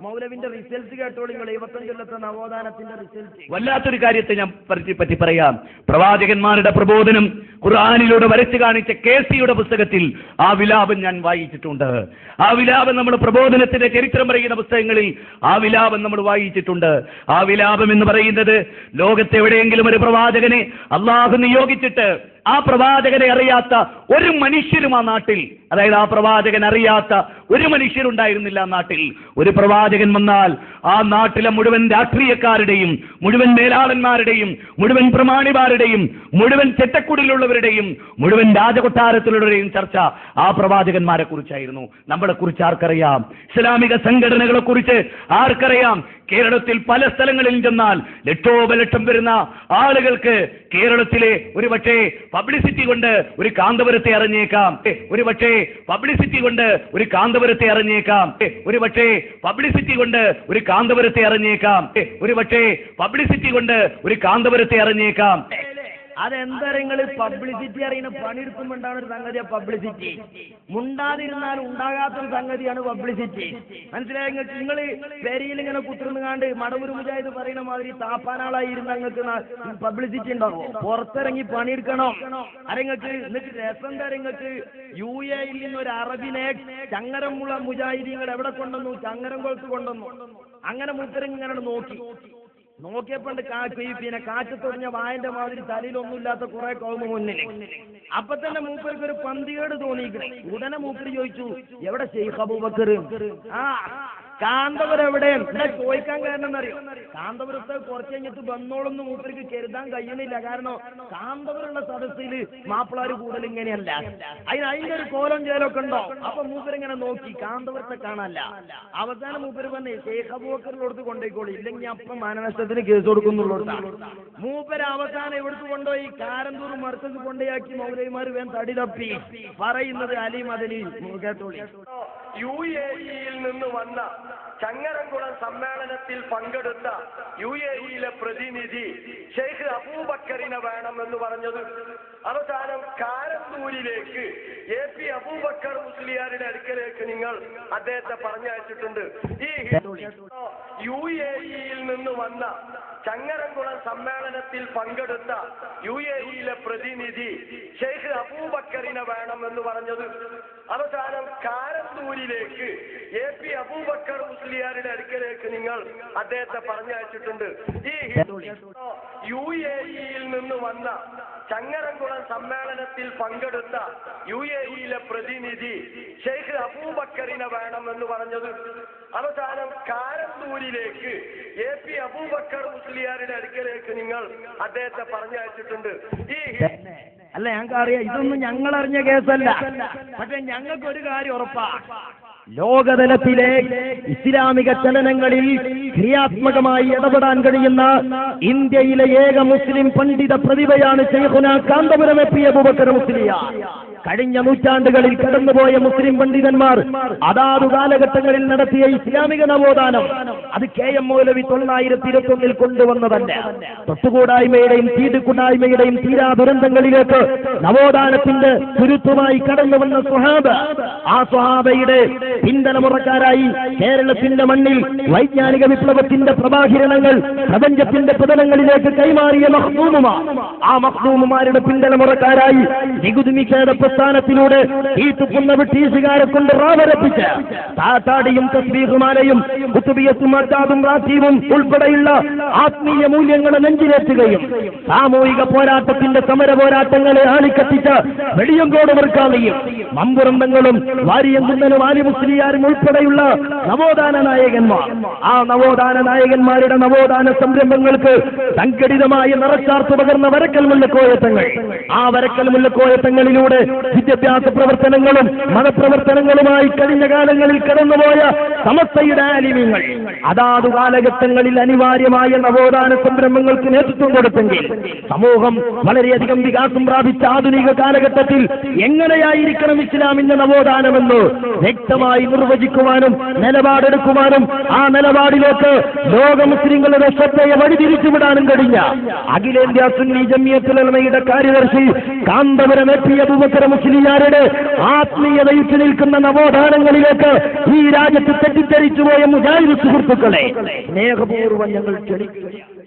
മൗലവിന്റെ result കേട്ടോളൂ നിങ്ങൾ. 75 നവോത്ഥാനത്തിന്റെ റിസൾട്ട്. വല്ലാത്തൊരു കാര്യത്തെ ഞാൻ പറ്റി പറയാം. പ്രവാചകന്മാരുടെ പ്രബോധനം ഖുർആനിലൂടെ വരച്ചു കാണിച്ച KC-യുടെ പുസ്തകത്തിൽ ആ വിലാപം ഞാൻ വായിച്ചിട്ടുണ്ട്. ആ വിലാപം നമ്മൾ പ്രബോധനത്തിന്റെ ചരിത്രം പറയുന്ന പുസ്തകങ്ങളിൽ ആ വിലാപം നമ്മൾ വായിച്ചിട്ടുണ്ട്. ആ വിലാപം എന്ന് പറയുന്നത് ലോകത്തെവിടെയെങ്കിലും ഒരു പ്രവാചകനെ അള്ളാഹു നിയോഗിച്ചിട്ട് ആ പ്രവാചകനെ അറിയാത്ത ഒരു മനുഷ്യരും ആ നാട്ടിൽ, അതായത് ആ പ്രവാചകൻ അറിയാത്ത ഒരു മനുഷ്യരുണ്ടായിരുന്നില്ല ആ നാട്ടിൽ. ഒരു പ്രവാചകൻ വന്നാൽ ആ നാട്ടിലെ മുഴുവൻ രാഷ്ട്രീയക്കാരുടെയും മുഴുവൻ മേലാളന്മാരുടെയും മുഴുവൻ പ്രമാണിമാരുടെയും മുഴുവൻ ചെറ്റക്കുടിലുള്ളവരുടെയും മുഴുവൻ രാജകൊട്ടാരത്തിലുള്ളവരുടെയും ചർച്ച ആ പ്രവാചകന്മാരെ കുറിച്ചായിരുന്നു. നമ്മളെ കുറിച്ച് ആർക്കറിയാം? ഇസ്ലാമിക സംഘടനകളെ കുറിച്ച് ആർക്കറിയാം? കേരളത്തിൽ പല സ്ഥലങ്ങളിൽ ചെന്നാൽ ലക്ഷോപലക്ഷം വരുന്ന ആളുകൾക്ക് കേരളത്തിലെ ഒരു പക്ഷേ പബ്ലിസിറ്റി കൊണ്ട് ഒരു കാന്തപുരത്തെ അറിഞ്ഞേക്കാം, ഒരു പക്ഷേ പബ്ലിസിറ്റി കൊണ്ട് ഒരു കാന്തപുരത്തെ അറിഞ്ഞേക്കാം, ഒരു പക്ഷേ പബ്ലിസിറ്റി കൊണ്ട് ഒരു കാന്തപുരത്തെ അറിഞ്ഞേക്കാം, ഒരു പക്ഷേ പബ്ലിസിറ്റി കൊണ്ട് ഒരു കാന്തപുരത്തെ അറിഞ്ഞേക്കാം. അതെന്താ നിങ്ങൾ പബ്ലിസിറ്റി അറിയുന്ന പണിയെടുക്കുമ്പോണ്ടാണ് ഒരു സംഗതിയാണ് പബ്ലിസിറ്റി. മുണ്ടാതിരുന്നാൽ ഉണ്ടാകാത്തൊരു സംഗതിയാണ് പബ്ലിസിറ്റി. മനസ്സിലായി നിങ്ങൾക്ക്? നിങ്ങൾ പെരിയിൽ ഇങ്ങനെ കുത്തിരുന്നുകാണ്ട് മടവൂർ മുജാഹിദ് പറയുന്ന മാതിരി താപ്പാനാളായി ഇരുന്ന നിങ്ങൾക്ക് പബ്ലിസിറ്റി ഉണ്ടാവും. പുറത്തിറങ്ങി പണിയെടുക്കണം. അരങ്ങൾക്ക് എന്നിട്ട് രസം തരങ്ങൾക്ക് UAE നിന്ന് ഒരു അറബിനെ ചങ്ങരമുള്ള മുജാഹിദീങ്ങൾ എവിടെ കൊണ്ടുവന്നു? ചങ്ങരം കൊളുത്ത് കൊണ്ടുവന്നു. അങ്ങനെ മുത്തരങ്ങനെ നോക്കിയപ്പോണ്ട് പിന്നെ കാറ്റത്തൊടിഞ്ഞ വായന്റെ മാതിരി തലയിലൊന്നുമില്ലാത്ത കുറെ കൗമ മുന്നിൽ. അപ്പൊ തന്നെ മൂപ്പർക്ക് ഒരു പന്തികേട് തോന്നിക്കണേ. ഉടനെ മൂപ്പര് ചോദിച്ചു, എവിടെ ശൈഖ് അബൂബക്കർ? കാന്തപുരം എവിടെ? എന്താ ചോദിക്കാൻ കാരണം എന്നറിയോ? കാന്തപുരത്ത് കുറച്ച് കഴിഞ്ഞിട്ട് വന്നോളൊന്നും മൂപ്പർക്ക് കരുതാൻ കഴിയണില്ല. കാരണം കാന്തപുരമുള്ള സദസ്സിൽ മാപ്പിളാര് കൂടുതൽ ഇങ്ങനെയല്ല. അതിന്റെ ഒരു കോലം ചേലൊക്കെ ഉണ്ടോ? അപ്പൊ മൂപ്പരിങ്ങനെ നോക്കി, കാന്തപുരത്തെ കാണാനല്ല. അവസാനം മൂപ്പര് പറഞ്ഞേ ശൈഖ് അബൂബക്കറിനോടത്ത് കൊണ്ടേക്കോളൂ, ഇല്ലെങ്കിൽ അപ്പം മാനനഷ്ടത്തിന് കേസ് കൊടുക്കുന്നുള്ളതാണ്. മൂപ്പര് അവസാനം എവിടുത്ത് കൊണ്ടുപോയി? കാരന്തൂർ മർക്കസ് കൊണ്ടേയാക്കി മൗലവിമാർ വേൻ തടി തപ്പി. പറയുന്നത് അലി മദനി കേട്ടോളി. UAE-യിൽ നിന്ന് വന്ന ചങ്ങരംകുളം സമ്മേളനത്തിൽ പങ്കെടുത്ത UAE-യിലെ പ്രതിനിധി ഷെയ്ഖ് അബൂബക്കറിനെ വേണമെന്ന് പറഞ്ഞത് അവസാനം കാരന്തൂരിലേക്ക് AP അബൂബക്കർ മുസ്ലിയാരുടെ അടുക്കലേക്ക് നിങ്ങൾ അദ്ദേഹത്തെ പറഞ്ഞയച്ചിട്ടുണ്ട്. ഈ UAE-യിൽ നിന്ന് വന്ന ചങ്ങരംകുളം സമ്മേളനത്തിൽ പങ്കെടുത്ത UAE-യിലെ പ്രതിനിധി ഷെയ്ഖ് അബൂബക്കറിനെ വേണമെന്ന് പറഞ്ഞത് അവസാനം കാരന്തൂരിലേക്ക് AP അബൂബക്കർ മുസ്ലിയാരുടെ അടുക്കലേക്ക് നിങ്ങൾ അദ്ദേഹത്തെ പറഞ്ഞയച്ചിട്ടുണ്ട്. ഈ UAE-യിൽ നിന്ന് വന്ന ചങ്ങരംകുളം സമ്മേളനത്തിൽ പങ്കെടുത്ത UAE-യിലെ പ്രതിനിധി ഷെയ്ഖ് അബൂബക്കറിനെ വേണമെന്ന് പറഞ്ഞത് അവസാനം കാരന്തൂരിലേക്ക് AP അബൂബക്കർ മുസ്ലിയാരുടെ അടുക്കലേക്ക് നിങ്ങൾ അദ്ദേഹത്തെ പറഞ്ഞയച്ചിട്ടുണ്ട്. ഈ അല്ല, ഞങ്ങൾക്ക് അറിയാം, ഇതൊന്നും ഞങ്ങൾ അറിഞ്ഞ കേസല്ല. പക്ഷെ ഞങ്ങൾക്ക് ഒരു കാര്യം ഉറപ്പാ, ലോകതലത്തിലെ ഇസ്ലാമിക ചലനങ്ങളിൽ ക്രിയാത്മകമായി ഇടപെടാൻ കഴിയുന്ന ഇന്ത്യയിലെ ഏക മുസ്ലിം പണ്ഡിത പ്രതിഭയാണ് ശൈഖുനാ കാന്തപുരം AP അബൂബക്കർ മുസ്ലിയാർ. കഴിഞ്ഞ നൂറ്റാണ്ടുകളിൽ കടന്നുപോയ മുസ്ലിം പണ്ഡിതന്മാർ അതാതു കാലഘട്ടങ്ങളിൽ നടത്തിയ ഇസ്ലാമിക നവോത്ഥാനം അത് KM മൗലവി 921 കൊണ്ടുവന്നതല്ല. തൊട്ടുകൂടായ്മയുടെയും തീടുകൂടായ്മയുടെയും തീരാ ദുരന്തങ്ങളിലേക്ക് നവോത്ഥാനത്തിന്റെ തുരുത്തുമായി കടന്നു വന്ന സ്വഹാബ, ആ സ്വഹാബയുടെ പിന്തലമുറക്കാരായി കേരളത്തിന്റെ മണ്ണിൽ വൈജ്ഞാനിക വിപ്ലവത്തിന്റെ പ്രഭാകിരണങ്ങൾ പ്രപഞ്ചത്തിന്റെ പതനങ്ങളിലേക്ക് കൈമാറിയ മഖ്ദൂമുമാർ, ആ മഖ്ദൂമുമാരുടെ പിന്തലമുറക്കാരായി നികുതി നിഷേധ പ്രസ്ഥാനത്തിലൂടെ ഈ തുപ്പുന്ന ബ്രിട്ടീഷുകാരെ കൊണ്ട് റാവരപ്പിച്ച് താത്താടിയും തസ്ബീഹുമാലയും കുത്തുബിയത്തും അജാദും റാത്തീവും ഉൾപ്പെടെയുള്ള ആത്മീയ മൂല്യങ്ങളെ നെഞ്ചിലേറ്റുകയും സാമൂഹിക പോരാട്ടത്തിന്റെ സമര പോരാട്ടങ്ങളെ ആളിക്കത്തിച്ച വെളിയങ്കോട് വർക്കാളിയും മമ്പുറന്തങ്ങളും വാരിയങ്കുന്നനും ആലി മുസ്ലിയാരും ഉൾപ്പെടെയുള്ള നവോത്ഥാന നായകന്മാർ, ആ നവോത്ഥാന നായകന്മാരുടെ നവോത്ഥാന സംരംഭങ്ങൾക്ക് സംഘടിതമായ നിറച്ചാർത്തു പകർന്ന വരക്കൽ മുല്ലക്കോയത്തങ്ങൾ, ആ വരക്കൽ മുല്ലക്കോയത്തങ്ങളിലൂടെ വിദ്യാഭ്യാസ പ്രവർത്തനങ്ങളും മതപ്രവർത്തനങ്ങളുമായി കഴിഞ്ഞ കാലങ്ങളിൽ കടന്നുപോയ സമസ്തയുടെ ആലിമീങ്ങൾ, അതാതു കാലഘട്ടങ്ങളിൽ അനിവാര്യമായ നവോത്ഥാന സംരംഭങ്ങൾക്ക് നേതൃത്വം കൊടുത്തെങ്കിൽ സമൂഹം വളരെയധികം വികാസം പ്രാപിച്ച ആധുനിക കാലഘട്ടത്തിൽ എങ്ങനെയായിരിക്കണം ഇസ്ലാമിന്റെ നവോത്ഥാനമെന്ന് വ്യക്തമായി നിർവചിക്കുവാനും നിലപാടെടുക്കുവാനും ആ നിലപാടിലേക്ക് ലോക മുസ്ലിങ്ങളുടെ ശ്രദ്ധയെ വഴിതിരിച്ചുവിടാനും കഴിഞ്ഞ അഖിലേന്ത്യാ സുന്നി ജമിയത്തുൽ ഉലമയുടെ കാര്യദർശി കാന്തപുരം എ.പി. അബൂബക്കർ മുസ്ലിയാരുടെ ആത്മീയതയിൽ നിൽക്കുന്ന നവോത്ഥാനങ്ങളിലേക്ക് ഈ രാജ്യത്ത് തെറ്റിദ്ധരിച്ചുപോയ മുജാഹിദ് സുഹൃത്തുക്കളെ സ്നേഹപൂർവ്വം ഞങ്ങൾ ക്ഷണിക്കുകയാണ്.